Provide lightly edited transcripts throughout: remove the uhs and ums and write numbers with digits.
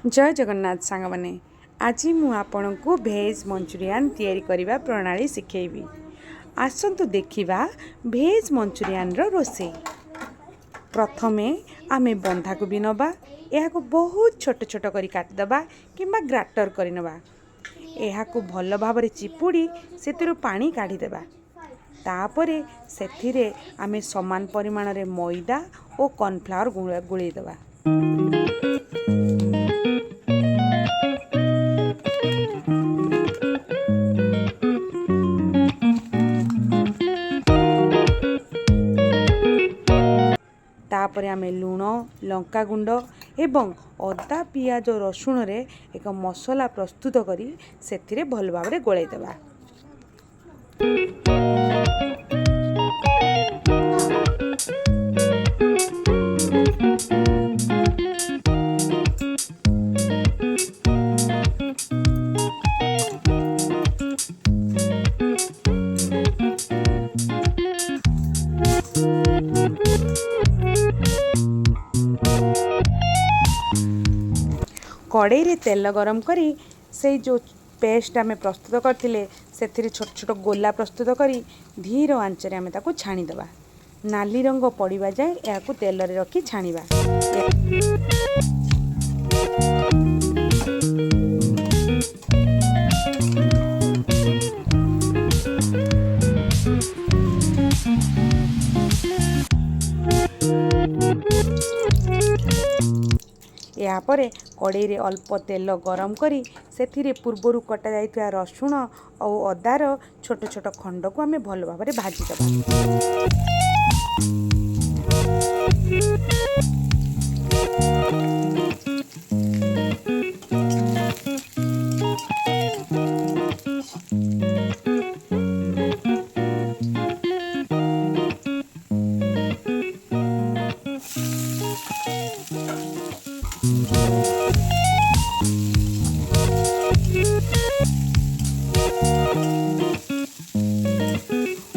जय जगन्नाथ सांग मैंने आज मु आपण को भेज मंचूरियन तैयारी करने प्रणाली शिखेबी। आसतु देखा भेज मंचूरियन रोसे। प्रथमे आमे बंधाकोबी नबा, यह बहुत छोट छोट करी काटिदबा किंबा ग्राटर करनबा। यह भल भाव चिपुड़ी से पानी काढ़ीदेबा। तापरे सेथिरे आमे समान परिमाण रे मैदा और कॉर्नफ्लावर गुळेदेबा। तापरे आमे लूण, लंका गुंड एवं अदा पियाज रसुण रे एक मसला प्रस्तुत करी सेथिरे भल भाव गोलाई देबा। कड़े रे तेल गरम करी से जो पेस्ट आमे प्रस्तुत करथिले सेथिरे छोट छोट गोला प्रस्तुत करी धीर आंचरे आमे ताको छाणी देबा। नाली रंग पड़िबा जाए याकू तेल रे रखी छाणीबा। यापर कड़े रे अल्प तेल गरम करी सेथिरे पूर्वरु कटा जाइथिया रसुण और अदार छोट छोट खंड को आमे भल भाव में भाजी देबा।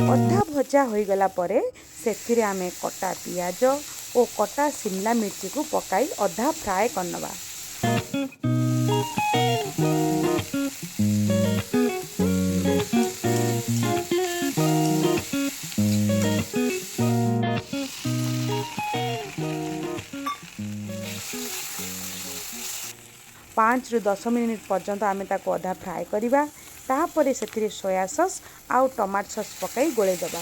अधा भजा हो गला परे सेथिरे आमे कटा पियाज और कटा शिमला मिर्ची को पकाई अधा फ्राए करनबा। पाँच रु 10 मिनिट पर्यंत आमे ताको अधा फ्राए करिबा। तापरे सेथिरे सोया सॉस आउ टमाटो सॉस पकाई गोळे देबा।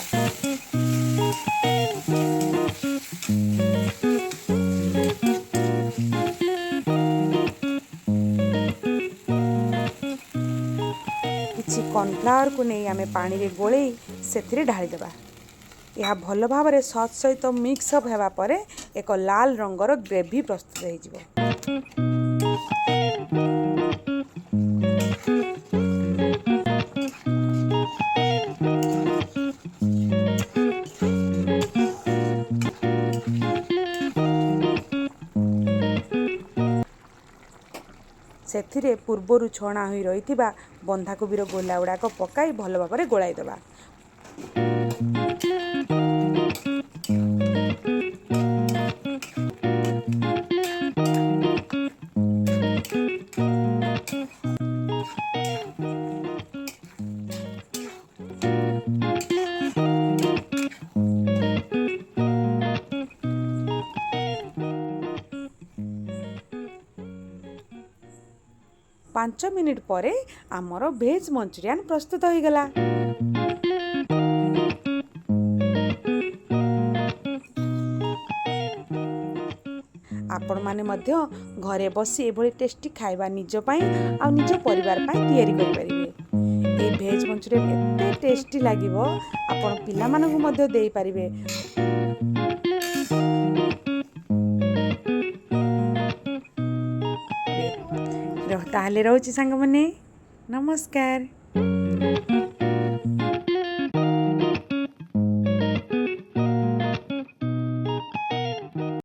किछि कॉर्नफ्लावर को नहीं आमे पानी रे गोळे सेथिरे ढाली देबा। यह भल भाव में सॉस सहित मिक्स अप हेबा परे एक लाल रंगर ग्रेवी प्रस्तुत हो जिवो। सेथिरे पूर्वरु छणा होई रहिथिबा बंधाकोबीर गोला गुड़ाक पकाई भल भाव में गोलाई देबा। पाँच मिनिट परे आमर भेज मंचूरियन प्रस्तुत हो गला। आपण माने मध्य घरे बसी एभली टेस्टी खाइबा निज पई आ निज परिवार पई तैयारी करि परिबे। ए भेज मंचूरियन एते टेस्टी लागिवो आपण पिला मानकु मध्य देई परिबे। ताहले रहउची सांग मने नमस्कार।